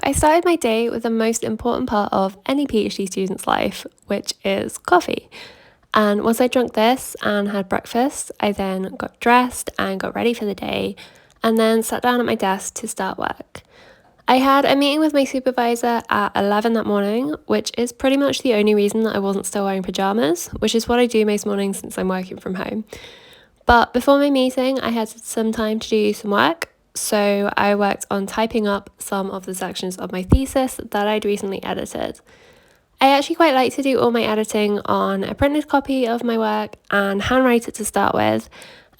I started my day with the most important part of any PhD student's life, which is coffee. And once I drank this and had breakfast, I then got dressed and got ready for the day, and then sat down at my desk to start work. I had a meeting with my supervisor at 11 that morning, which is pretty much the only reason that I wasn't still wearing pajamas, which is what I do most mornings since I'm working from home. But before my meeting, I had some time to do some work. So I worked on typing up some of the sections of my thesis that I'd recently edited. I actually quite like to do all my editing on a printed copy of my work and handwrite it to start with,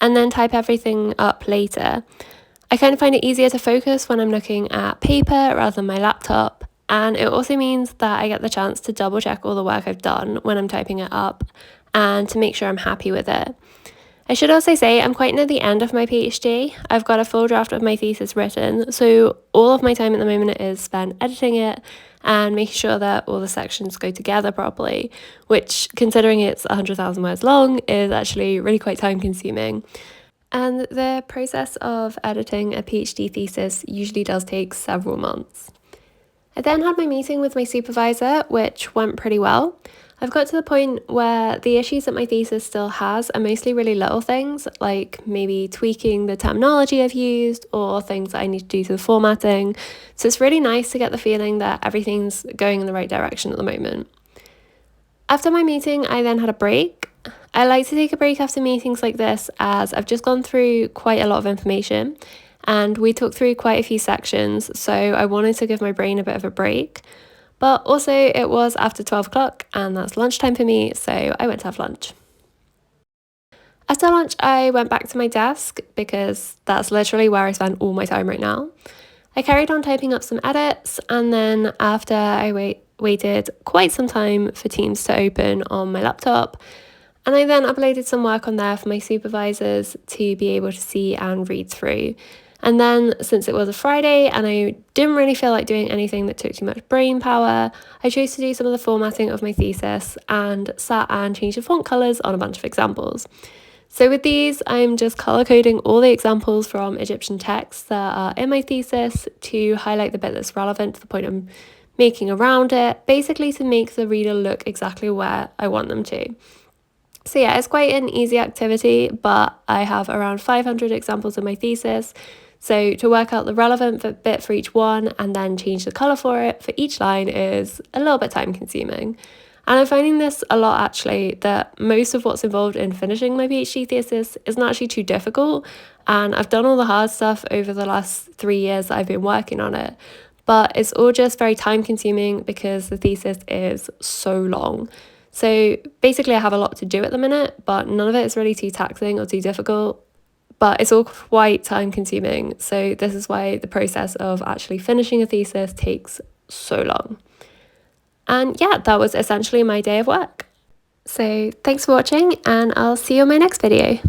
and then type everything up later. I kind of find it easier to focus when I'm looking at paper rather than my laptop, and it also means that I get the chance to double check all the work I've done when I'm typing it up and to make sure I'm happy with it. I should also say I'm quite near the end of my PhD. I've got a full draft of my thesis written, so all of my time at the moment is spent editing it and making sure that all the sections go together properly, which, considering it's 100,000 words long, is actually really quite time consuming. And the process of editing a PhD thesis usually does take several months. I then had my meeting with my supervisor, which went pretty well. I've got to the point where the issues that my thesis still has are mostly really little things, like maybe tweaking the terminology I've used or things that I need to do to the formatting. So it's really nice to get the feeling that everything's going in the right direction at the moment. After my meeting, I then had a break. I like to take a break after meetings like this as I've just gone through quite a lot of information and we talked through quite a few sections, so I wanted to give my brain a bit of a break. But also it was after 12 o'clock and that's lunchtime for me, so I went to have lunch. After lunch, I went back to my desk because that's literally where I spend all my time right now. I carried on typing up some edits, and then after I waited quite some time for Teams to open on my laptop, and I then uploaded some work on there for my supervisors to be able to see and read through. And then, since it was a Friday and I didn't really feel like doing anything that took too much brain power, I chose to do some of the formatting of my thesis and sat and changed the font colours on a bunch of examples. So with these, I'm just colour coding all the examples from Egyptian texts that are in my thesis to highlight the bit that's relevant to the point I'm making around it, basically to make the reader look exactly where I want them to. So yeah, it's quite an easy activity, but I have around 500 examples in my thesis. So to work out the relevant bit for each one and then change the colour for it for each line is a little bit time consuming. And I'm finding this a lot actually, that most of what's involved in finishing my PhD thesis isn't actually too difficult. And I've done all the hard stuff over the last 3 years that I've been working on it. But it's all just very time consuming because the thesis is so long. So basically I have a lot to do at the minute, but none of it is really too taxing or too difficult. But it's all quite time consuming. So this is why the process of actually finishing a thesis takes so long. And yeah, that was essentially my day of work. So thanks for watching and I'll see you on my next video.